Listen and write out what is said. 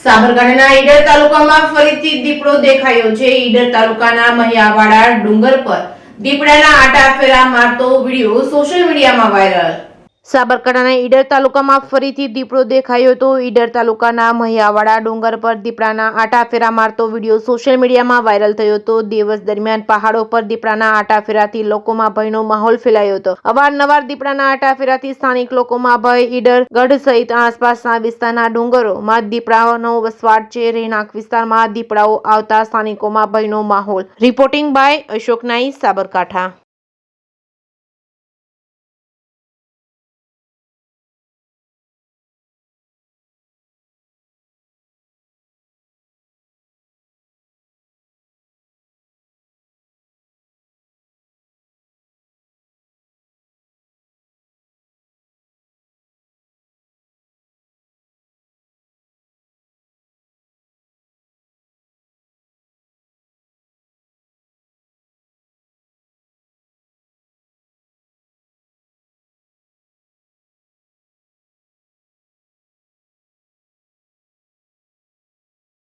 સાબરકાંઠાના ઈડર તાલુકામાં ફરીથી દીપડો દેખાયો છે। ઈડર તાલુકાના મહિયાવાડા ડુંગર પર દીપડાના આટા ફેરા મારતો વિડીયો સોશિયલ મીડિયામાં વાયરલ। સાબરકાંઠાના ઈડર તાલુકામાં ફરીથી દીપડો દેખાયો હતો। ઈડર તાલુકાના મહિયાવાડા ડુંગર પર દીપડાના આટા ફેરા મારતો વિડીયો સોશિયલ મીડિયામાં વાયરલ થયો હતો। દિવસ દરમિયાન પહાડો પર દીપડાના આટા ફેરાથી લોકોમાં ભયનો માહોલ ફેલાયો હતો। અવારનવાર દીપડાના આટા ફેરાથી સ્થાનિક લોકોમાં ભય। ઈડર ગઢ સહિત આસપાસના વિસ્તારના ડુંગરોમાં દીપડાનો વસવાટ છે। રહેણાંક વિસ્તારમાં દીપડાઓ આવતા સ્થાનિકોમાં ભયનો માહોલ। રિપોર્ટિંગ બાય અશોક નાઈ, સાબરકાંઠા।